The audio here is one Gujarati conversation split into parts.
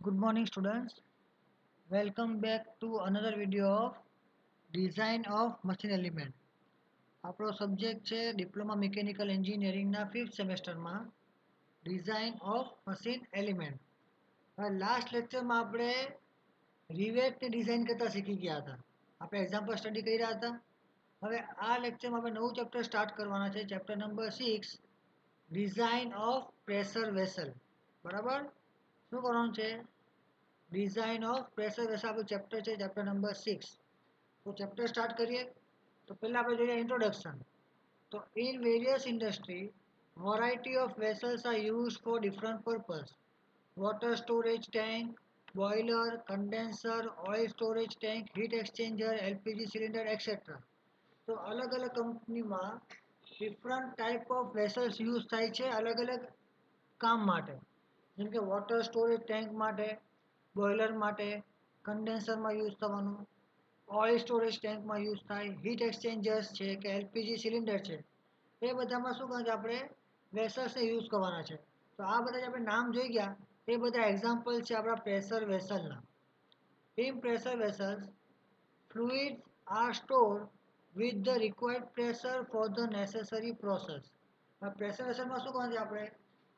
Good morning, students. Welcome back to another video of Design of Machine Element. આપણો સબ્જેક્ટ છે ડિપ્લોમા મિકેનિકલ એન્જિનિયરિંગના 5th સેમેસ્ટરમાં ડિઝાઇન ઓફ મશીન એલિમેન્ટ. હવે લાસ્ટ લેક્ચરમાં આપણે રિવેટની ડિઝાઇન કરતા શીખી ગયા હતા. આપણે એક્ઝામ્પલ સ્ટડી કર્યા હતા. હવે આ લેક્ચરમાં આપણે નવું ચેપ્ટર સ્ટાર્ટ કરવાના છે, chapter number 6 design of pressure vessel. બરાબર, શું કરવાનું છે? ડિઝાઇન ઓફ પ્રેશર વેસલ આપણું ચેપ્ટર છે, ચેપ્ટર નંબર 6. તો ચેપ્ટર સ્ટાર્ટ કરીએ. તો પહેલાં આપણે જોઈએ ઇન્ટ્રોડક્શન. તો in various industry variety of vessels are used for different purpose. Water storage tank, boiler, condenser, oil storage tank, heat exchanger, LPG cylinder, etc. તો અલગ અલગ કંપનીમાં different type of vessels use થાય છે અલગ અલગ કામ માટે. જેમ કે વોટર સ્ટોરેજ ટેન્ક માટે, બોઇલર માટે, કન્ડેન્સરમાં યુઝ થવાનું, ઓઇલ સ્ટોરેજ ટેન્કમાં યુઝ થાય, હીટ એક્સચેન્જર્સ છે કે એલપીજી સિલિન્ડર છે, એ બધામાં શું કહે છે આપણે વેસલ્સને યુઝ કરવાના છે. તો આ બધા જે આપણે નામ જોઈ ગયા એ બધા એક્ઝામ્પલ છે આપણા પ્રેશર વેસલના. In pressure vessels fluids are stored with the required pressure for the necessary process. Pressure વેસલમાં શું કરવાનું છે આપણે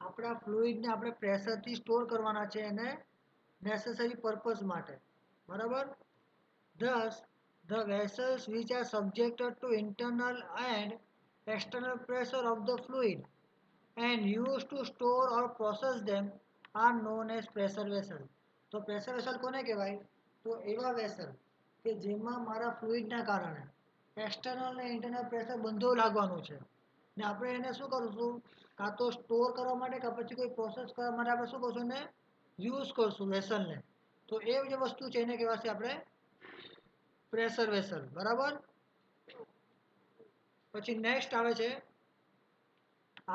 આપણા ફ્લુઇડને આપણે પ્રેશરથી સ્ટોર કરવાના છે એને નેસેસરી પર્પઝ માટે. બરાબર. Thus, the vessels which are subjected to internal and external pressure of the fluid and used to store or process them are known as pressure vessel. તો પ્રેશર વેસલ કોને કહેવાય? તો એવા વેસલ કે જેમાં મારા ફ્લુઇડના કારણે એક્સટર્નલ અને ઇન્ટરનલ પ્રેશર બંધો લાગવાનું છે ને આપણે એને શું કરીશું, કાં તો સ્ટોર કરવા માટે કાં પછી કોઈ પ્રોસેસ કરવા માટે આપણે શું કરશું, એને યુઝ કરશું વેસલને. તો એ જે વસ્તુ છે એને કહેવાશે આપણે પ્રેશર વેસલ. બરાબર. પછી નેક્સ્ટ આવે છે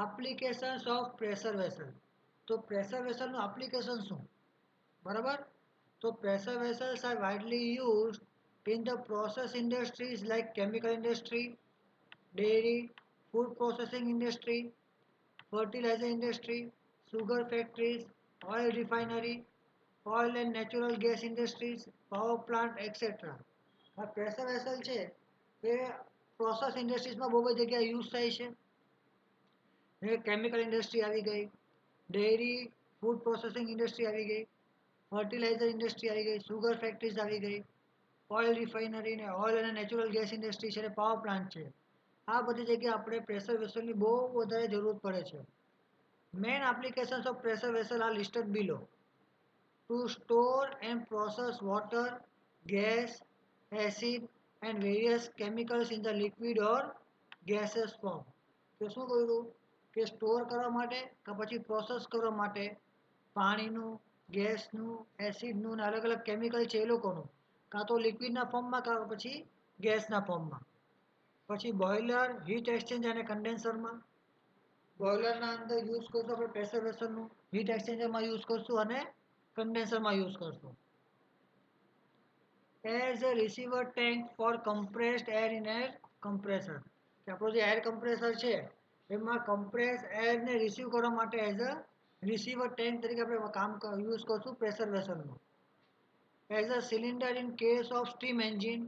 એપ્લિકેશન્સ ઓફ પ્રેશર વેસલ. તો પ્રેશર વેસલનું એપ્લિકેશન શું? બરાબર. તો pressure vessels are widely used in the process industries like chemical industry, dairy, food processing industry, fertilizer industry, sugar factories, oil refinery, oil and natural gas industries, power plant, etc. આ પ્રેશર વેસલ છે એ પ્રોસેસ ઇન્ડસ્ટ્રીઝમાં બહુ બધી જગ્યાએ યુઝ થાય છે. કેમિકલ ઇન્ડસ્ટ્રી આવી ગઈ, ડેરી ફૂડ પ્રોસેસિંગ ઇન્ડસ્ટ્રી આવી ગઈ, ફર્ટિલાઇઝર ઇન્ડસ્ટ્રી આવી ગઈ, સુગર ફેક્ટરીઝ આવી ગઈ, ઓઇલ રિફાઇનરી ને ઓઇલ અને નેચરલ ગેસ ઇન્ડસ્ટ્રી છે, પાવર પ્લાન્ટ છે. આ બધી જગ્યાએ આપણે પ્રેશર વેસલની બહુ વધારે જરૂર પડે છે. Main applications of pressure vessel are listed below. To store and process water, gas, acid and various chemicals in the liquid or gaseous form. તો શું કહ્યું કે સ્ટોર કરવા માટે કે પછી પ્રોસેસ કરવા માટે પાણીનું, ગેસનું, એસિડનું ને અલગ અલગ કેમિકલ છે એ લોકોનું, કાં તો લિક્વિડના ફોર્મમાં કાં પછી ગેસના ફોર્મમાં. પછી બોઇલર, હીટ એક્સચેન્જર અને કન્ડેન્સરમાં. બોઇલરના અંદર યુઝ કરશું આપણે પ્રેશર વેસલનું, હીટ એક્સચેન્જરમાં યુઝ કરશું અને કન્ડેન્સરમાં યુઝ કરશું. As a receiver tank for compressed air in air compressor. કે આપણો જે એર કમ્પ્રેસર છે એમાં કમ્પ્રેસ એરને રિસીવ કરવા માટે એઝ અ રિસીવર ટેન્ક તરીકે આપણે કામ યુઝ કરશું પ્રેશર વેસલનું. As a cylinder in case of steam engine,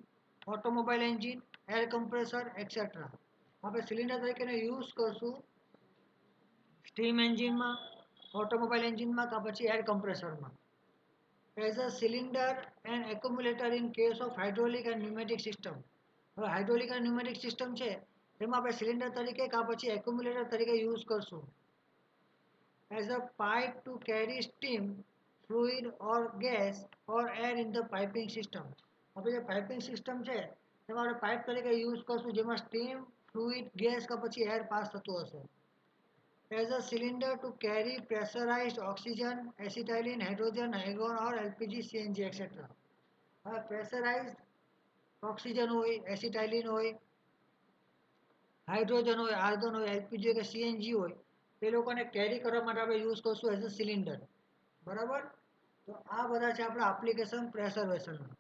automobile engine, air compressor etcetera. આપણે સિલિન્ડર તરીકે યુઝ કરશું સ્ટીમ એન્જિનમાં, ઓટોમોબાઈલ એન્જિનમાં કાં પછી એર કમ્પ્રેસરમાં. As a cylinder and accumulator in case of hydraulic and pneumatic system. હવે હાઇડ્રોલિક અને ન્યુમેટિક સિસ્ટમ છે એમાં આપણે સિલિન્ડર તરીકે કાં પછી એક્યુમ્યુલેટર તરીકે યુઝ કરશું. As a pipe two carry steam, fluid or gas or air in the piping system. આપણે જે પાઇપિંગ સિસ્ટમ છે એમાં આપણે પાઇપ તરીકે યુઝ કરશું જેમાં સ્ટીમ, ફ્લુઇડ, ગેસ કે પછી એર પાસ થતું હશે. As a cylinder to carry pressurised oxygen, acetylene, hydrogen, argon or LPG, CNG etcetera. હવે પ્રેશરાઇઝ્ડ ઓક્સિજન હોય, એસિટાઇલિન હોય, હાઇડ્રોજન હોય, આર્ગોન હોય, એલપીજી કે સીએનજી હોય, એ લોકોને કેરી કરવા માટે આપણે યુઝ કરશું એઝ અ સિલિન્ડર. બરાબર. તો આ બધા છે આપણા એપ્લિકેશન પ્રેશર વેસલના.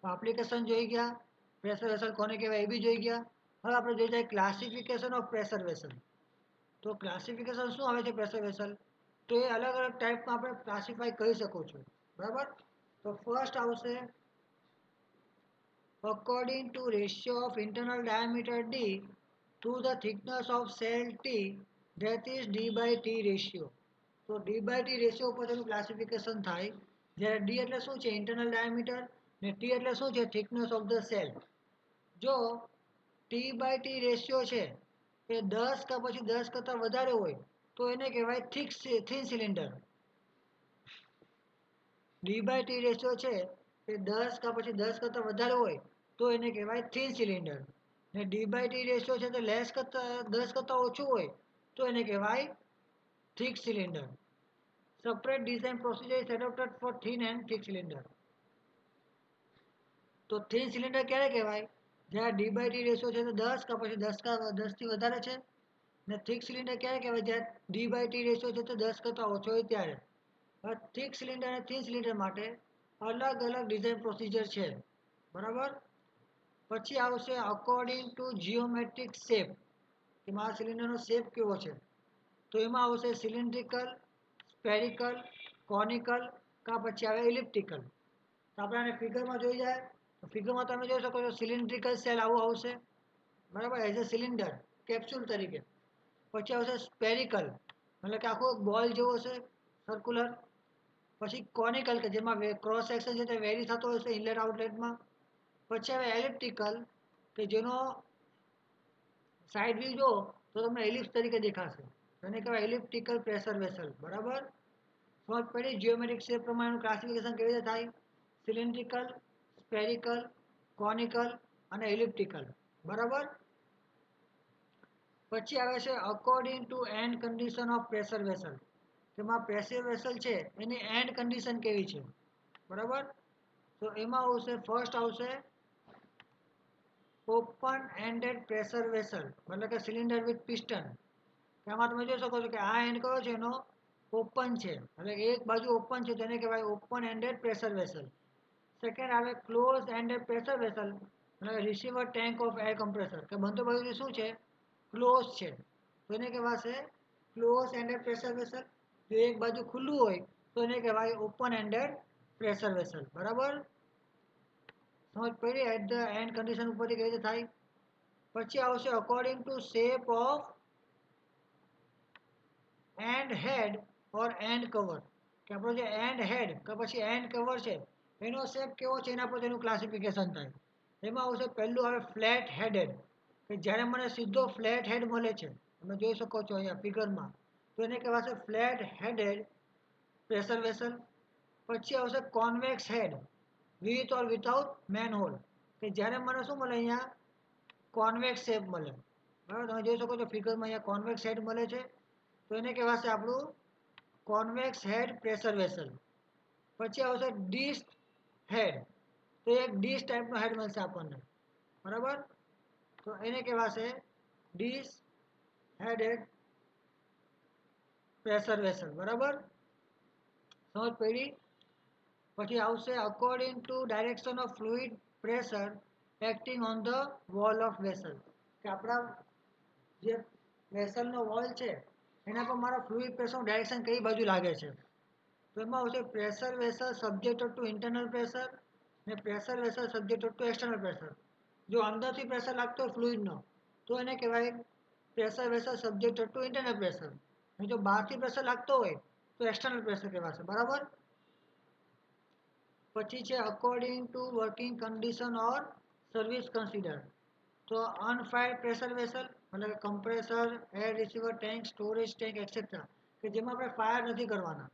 એપ્લિકેશન જોઈ ગયા, પ્રેશર વેસલ કોને કહેવાય એ બી જોઈ ગયા. હવે આપણે જોઈ જાય ક્લાસિફિકેશન ઓફ પ્રેશર વેસલ. તો ક્લાસિફિકેશન શું આવે છે પ્રેશર વેસલ? તો એ અલગ અલગ ટાઈપમાં આપણે ક્લાસિફાઈ કરી શકો છો, બરાબર. તો ફર્સ્ટ આવશે according to ratio of internal diameter d to the thickness of cell t, that is d by t ratio. તો d by t રેશિયો ઉપર તેનું ક્લાસિફિકેશન થાય, જ્યારે d એટલે શું છે ઇન્ટરનલ ડાયામીટર ને t એટલે શું છે થિકનેસ ઓફ ધ સેલ. જો t by t રેશિયો છે એ 10 કે પછી 10 કરતાં વધારે હોય તો એને કહેવાય thin cylinder. d by t ratio છે એ 10 કે પછી 10 કરતાં વધારે હોય તો એને કહેવાય થિન સિલિન્ડર. ને d by t રેશિયો છે તે લેસ કરતાં 10 કરતાં ઓછું હોય તો એને કહેવાય thick cylinder. Separate design procedure is adopted for thin and thick cylinder. તો થિન સિલિન્ડર ક્યારે કહેવાય, જ્યારે ડી બાય ટી રેશિયો છે તો 10 કે પછી 10થી વધારે છે. ને થિક સિલિન્ડર ક્યારે કહેવાય, જ્યારે ડી બાય ટી રેશિયો છે તો 10 કરતાં ઓછો હોય ત્યારે. થિક સિલિન્ડર અને થિન સિલિન્ડર માટે અલગ અલગ ડિઝાઇન પ્રોસિજર છે, બરાબર. પછી આવશે અકોર્ડિંગ ટુ જીઓમેટ્રિક શેપ, કે મારા સિલિન્ડરનો શેપ કેવો છે. તો એમાં આવશે સિલિન્ડ્રિકલ, સ્પેરિકલ, કોનિકલ કાં પછી આવે ઇલિપ્ટિકલ. તો આપણે આને ફિગરમાં જોઈ જાય તો ફિગરમાં તમે જોઈ શકો છો સિલિન્ડ્રિકલ સેલ આવું આવશે, બરાબર, એઝ અ સિલિન્ડર કેપ્સ્યુલ તરીકે. પછી આવશે સ્પેરિકલ, એટલે કે આખો બોલ જેવો છે સર્ક્યુલર. પછી કોનિકલ, કે જેમાં ક્રોસ સેક્શન છે તે વેરી થતો હશે ઇનલેટ આઉટલેટમાં. પછી આવે એલિપ્ટિકલ, કે જેનો સાઈડ વ્યૂ જો તો તમને એલિપ્સ તરીકે દેખાશે, એને કહેવાય એલિપ્ટિકલ પ્રેશર વેસલ, બરાબર. સમજ પડી જીઓમેટ્રિક શેપ પ્રમાણેનું ક્લાસિફિકેશન કેવી રીતે થાય, સિલિન્ડ્રિકલ, સ્પેરિકલ, કોનિકલ અને એલિપ્ટિકલ, બરાબર. પછી આવે છે according to and condition of pressure vessel, તેમાં પ્રેશર વેસલ છે એની એન્ડ કન્ડિશન કેવી છે, બરાબર. તો એમાં આવશે ફર્સ્ટ આવશે ઓપન એન્ડેડ પ્રેશર વેસલ, મતલબ કે સિલિન્ડર વિથ પિસ્ટન. એમાં તમે જોઈ શકો છો કે આ એન્ડ કયો છે એનો ઓપન છે, એટલે એક બાજુ ઓપન છે તેને કહેવાય open ended pressure vessel. Second આવે ક્લોઝ એન્ડેડ પ્રેશર વેસલ, એટલે receiver tank of air compressor, કે બંધ બાજુથી શું છે ક્લોઝ છે તો એને કહેવાશે ક્લોઝ એન્ડેડ પ્રેશર વેસલ. જો એક બાજુ ખુલ્લું હોય તો એને કહેવાય ઓપન એન્ડેડ પ્રેશર વેસલ, બરાબર. સમજ પડી એટ ધ એન્ડ કન્ડિશન ઉપરથી કેવી રીતે થાય. પછી આવશે according to shape of end head or end cover, કે આપણો જે એન્ડ હેડ કે પછી એન્ડ કવર છે એનો શેપ કેવો છે એના પર તેનું ક્લાસિફિકેશન થાય. એમાં આવશે પહેલું આવે ફ્લેટ હેડેડ, કે જ્યારે મને સીધો ફ્લેટ હેડ મળે છે, તમે જોઈ શકો છો અહીંયા ફિગરમાં, તો એને કહેવાશે ફ્લેટ હેડેડ પ્રેશર વેસલ. પછી આવશે convex head with or without manhole, કે જ્યારે મને શું મળે અહીંયા કોન્વેક્સ શેપ મળે, બરાબર. તમે જોઈ શકો છો ફિગરમાં અહીંયા કોન્વેક્સ હેડ મળે છે તો એને કહેવાશે આપણું કોન્વેક્સ હેડ પ્રેશર વેસલ. પછી આવશે ડિશ હેડ, તો એક ડીશ ટાઈપનો હેડ મળશે આપણને, બરાબર. તો એને કહેવાશે ડીશ હેડેડ પ્રેશર વેસલ, બરાબર. સમજ પડી. પછી આવશે according two direction of fluid pressure acting on the wall of vessel, કે આપણા જે વેસલનો વોલ છે એના પર મારા ફ્લુઇડ પ્રેશરનું ડાયરેક્શન કઈ બાજુ લાગે છે. તો એમાં આવશે pressure vessel subjected to internal pressure ને pressure vessel subjected to external pressure. જો અંદરથી પ્રેશર લાગતો હોય ફ્લુઇડનો તો એને કહેવાય pressure vessel subjected to internal pressure, અને જો બહારથી પ્રેશર લાગતો હોય તો એક્સટર્નલ પ્રેશર કહેવાશે, બરાબર. પછી છે according to working condition or service consider, તો અનફાયર્ડ પ્રેશર વેસલ, એટલે કે compressor, air receiver tank, storage tank et cetera, કે જેમાં આપણે ફાયર નથી કરવાના.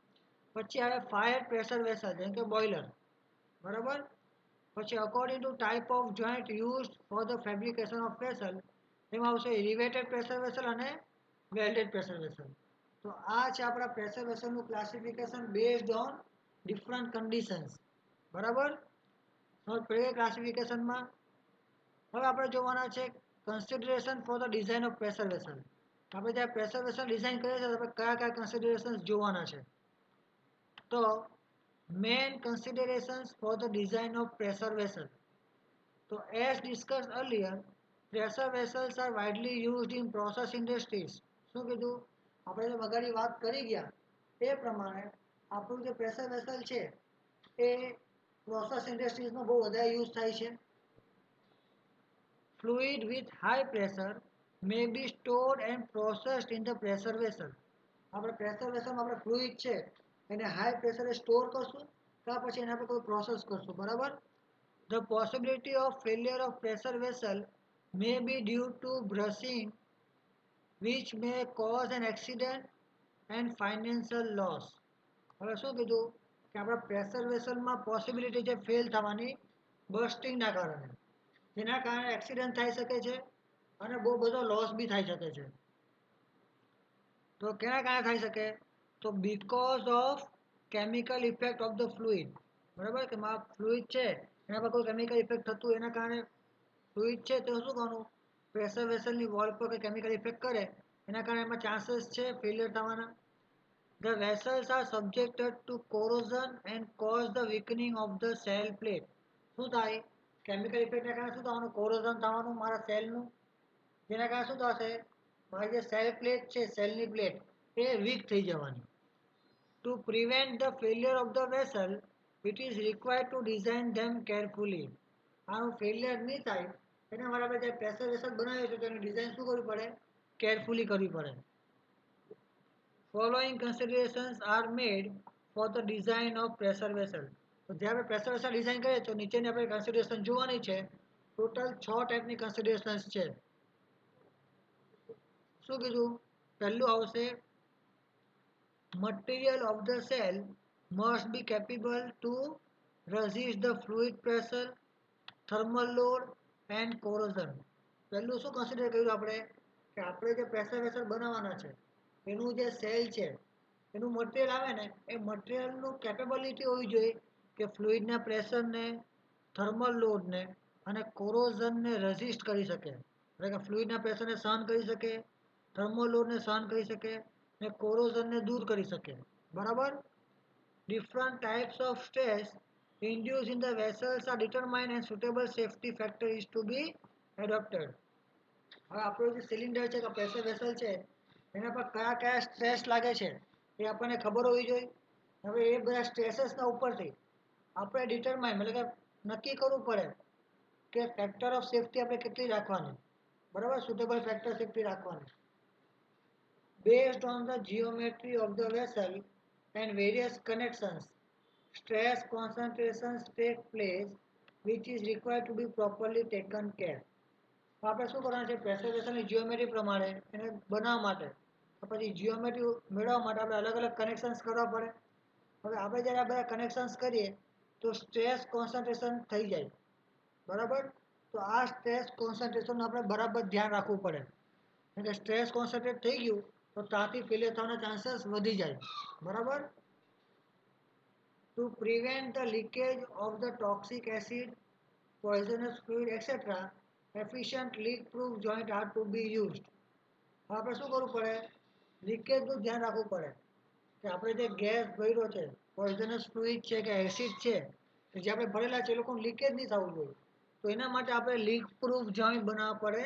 પછી આવે ફાયર પ્રેશર વેસલ, જેમ કે બોઇલર, બરાબર. પછી according to type of joint use for the fabrication of vessel, એમાં આવશે રિવેટેડ પ્રેશર વેસલ અને વેલ્ડેડ પ્રેશર વેસલ. તો આ છે આપણા પ્રેશર વેસલનું classification based on different conditions, બરાબર. સમજ પડી ક્લાસિફિકેશનમાં. હવે આપણે જોવાના છે consideration for the design of pressure vessel. આપણે જ્યારે પ્રેશર વેસલ ડિઝાઇન કરીએ છીએ તો આપણે કયા કયા કન્સિડરેશન્સ જોવાના છે. તો main considerations for the design of pressure vessel, તો as discussed earlier pressure vessels are widely used in process industries. શું કીધું આપણે, તો વગાડી વાત કરી ગયા એ પ્રમાણે આપણું જે પ્રેશર વેસલ છે એ પ્રોસેસ ઇન્ડસ્ટ્રીઝમાં બહુ વધારે યુઝ થાય છે. Fluid with high pressure may be stored and processed in the pressure vessel. આપણે પ્રેશર વેસલમાં આપણે ફ્લુઇડ છે એને હાઈ પ્રેશરે સ્ટોર કરશું કાં પછી એના પર કોઈ પ્રોસેસ કરશું, બરાબર. The possibility of failure of pressure vessel may be due to brushing which may cause an accident and financial loss. હવે શું કીધું કે આપણા પ્રેશર વેસલમાં પોસિબિલિટી છે ફેલ થવાની બર્સ્ટિંગના કારણે, જેના કારણે એક્સિડન્ટ થઈ શકે છે અને બહુ બધો લોસ બી થઈ શકે છે. તો કેના કારણે થઈ શકે? તો because of chemical effect of the fluid, બરાબર, કે ફ્લુઇડ છે એના પર કોઈ કેમિકલ ઇફેક્ટ થતું એના કારણે ફ્લુઇડ છે તો શું કરવાનું, પ્રેશર વેસલની વોલ પર કોઈ કેમિકલ ઇફેક્ટ કરે એના કારણે એમાં ચાન્સીસ છે ફેલિયર થવાના. The vessels are subjected to corrosion and cause the weakening of the cell plate. શું થાય? કેમિકલ ઇફેક્ટના કારણે શું થવાનું? કોરોઝન થવાનું મારા સેલનું, જેના કારણે શું થશે? મારી જે સેલ પ્લેટ છે, સેલની પ્લેટ એ વીક થઈ જવાની. To prevent the failure of the vessel, it is required to design them carefully. આનું ફેલિયર નહીં થાય એના માટે આપણે જે પ્રેશર વેસલ બનાવ્યો છે તેની ડિઝાઇન શું કરવી પડે? કેરફુલી કરવી પડે. Following considerations are made for the design of pressure vessel. તો જ્યારે આપણે પ્રેશર વેસલ ડિઝાઇન કરીએ તો નીચેની આપણે કન્સિડરેશન જોવાની છે. ટોટલ 6 ટાઈપની કન્સિડરેશન્સ છે. શું કીધું? પહેલું આવશે material of the cell must be capable to resist the fluid pressure, thermal load and corrosion. પહેલું શું કન્સિડર કર્યું આપણે કે આપણે જે પ્રેશર વેસલ બનાવવાના છે એનું જે સેલ છે એનું મટીરિયલ આવે ને એ મટીરિયલનું કેપેબિલિટી હોવી જોઈએ કે ફ્લુઇડના પ્રેશરને, થર્મલ લોડને અને કોરોઝનને રેઝિસ્ટ કરી શકે, એટલે કે ફ્લુઇડના પ્રેશરને સહન કરી શકે, થર્મલ લોડને સહન કરી શકે ને કોરોઝનને દૂર કરી શકે, બરાબર. Different types of stress induced in the vessels are determined and suitable safety factor is to be adopted. હવે આપણું જે સિલિન્ડર છે કે પ્રેશર વેસલ છે એના પર કયા કયા સ્ટ્રેસ લાગે છે એ આપણને ખબર હોવી જોઈએ. હવે એ બધા સ્ટ્રેસીસના ઉપરથી આપણે ડિટરમાઇન એટલે કે નક્કી કરવું પડે કે ફેક્ટર ઓફ સેફટી આપણે કેટલી રાખવાની, બરાબર, સુટેબલ ફેક્ટર સેફટી રાખવાની. Based on the geometry of the vessel and various connections, stress concentrations take place which is required to be properly taken care. આપણે શું કરવાનું છે? પ્રેશર વેસલની જીઓમેટ્રી પ્રમાણે એને બનાવવા માટે પછી જીઓમેટ્રી મેળવવા માટે આપણે અલગ અલગ કનેક્શન્સ કરવા પડે. હવે આપણે જ્યારે આ બધા કનેક્શન્સ કરીએ તો સ્ટ્રેસ કોન્સન્ટ્રેશન થઈ જાય, બરાબર. તો આ સ્ટ્રેસ કોન્સન્ટ્રેશનનું આપણે બરાબર ધ્યાન રાખવું પડે, કારણ કે સ્ટ્રેસ કોન્સન્ટ્રેટ થઈ ગયું તો ત્યાંથી ફેલિયર થવાના ચાન્સીસ વધી જાય, બરાબર. To prevent the leakage of the toxic acid, poisonous fluid, etc., efficient leak-proof joint are to be used. આપણે શું કરવું પડે? લીકેજનું ધ્યાન રાખવું પડે કે આપણે જે ગેસ ભર્યો છે, પોઈઝનસ ફ્લુઇડ છે કે એસિડ છે કે જે આપણે ભરેલા છે એ લોકોનું લીકેજ નહીં થવું જોઈએ. તો એના માટે આપણે લીક પ્રૂફ જોઈન્ટ બનાવવા પડે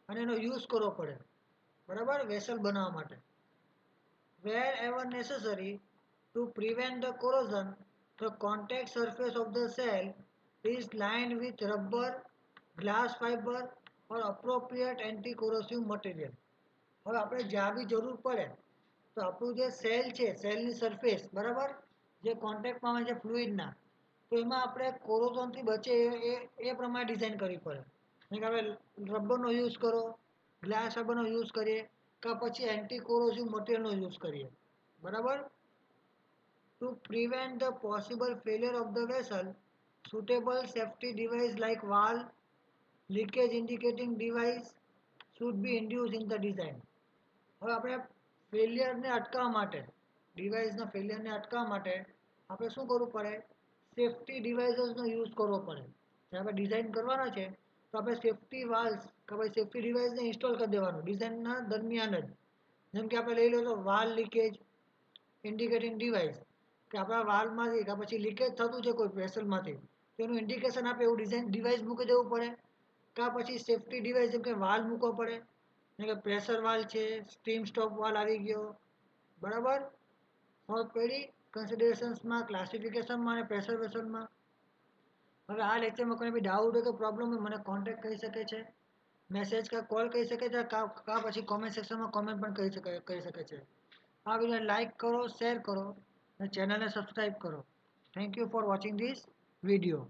અને એનો યુઝ કરવો પડે, બરાબર, વેસલ બનાવવા માટે. Wherever necessary to prevent the corrosion, the contact surface of the cell is lined with rubber, glass fiber or appropriate anti-corrosive material. હવે આપણે જ્યાં બી જરૂર પડે તો આપણું જે સેલ છે સેલની સરફેસ, બરાબર, જે કોન્ટેક્ટમાં આવે છે ફ્લુઇડના, તો એમાં આપણે કોરોઝનથી બચે એ પ્રમાણે ડિઝાઇન કરવી પડે. જેમ કે આપણે રબરનો યુઝ કરો, ગ્લાસ રબરનો યુઝ કરીએ કે પછી એન્ટી કોરોઝિવ મટીરિયલનો યુઝ કરીએ, બરાબર. To prevent the possible failure of the vessel, suitable safety device like valve, leakage indicating device should be induced in the design. હવે આપણે ફેલિયરને અટકાવવા માટે, ડિવાઇસના ફેલિયરને અટકાવવા માટે આપણે શું કરવું પડે? સેફટી ડિવાઇસીસનો યુઝ કરવો પડે. જ્યારે આપણે ડિઝાઇન કરવાના છે તો આપણે સેફટી વાલ્વ્સ કે ભાઈ સેફટી ડિવાઇસને ઇન્સ્ટોલ કરી દેવાનું ડિઝાઇનના દરમિયાન જ. જેમ કે આપણે લઈ લો તો વાલ લીકેજ ઇન્ડિકેટિંગ ડિવાઇસ, કે આપણા વાલ્વમાંથી કે પછી લીકેજ થતું છે કોઈ વેસલમાંથી તો એનું ઇન્ડિકેશન આપે એવું ડિવાઇસ મૂકી દેવું પડે. કાં પછી સેફટી ડિવાઇસ જેમ કે વાલ્વ મૂકવો પડે, જેમ કે પ્રેશર વાલ્વ છે, સ્ટીમ સ્ટોપ વાલ્વ આવી ગયો, બરાબર, ઓલરેડી કન્સિડરેશન્સમાં ક્લાસિફિકેશનમાં અને પ્રેશર વેસલમાં. હવે આ લેક્ચરમાં કોઈ બી ડાઉટ હોય કે પ્રોબ્લેમ હોય મને કોન્ટેક્ટ કરી શકે છે, મેસેજ કે કોલ કરી શકે છે, કા પછી કોમેન્ટ સેક્શનમાં કોમેન્ટ પણ કરી શકે છે. આ વિડીયો લાઈક કરો, શેર કરો અને ચેનલને સબસ્ક્રાઈબ કરો. Thank you for watching this video.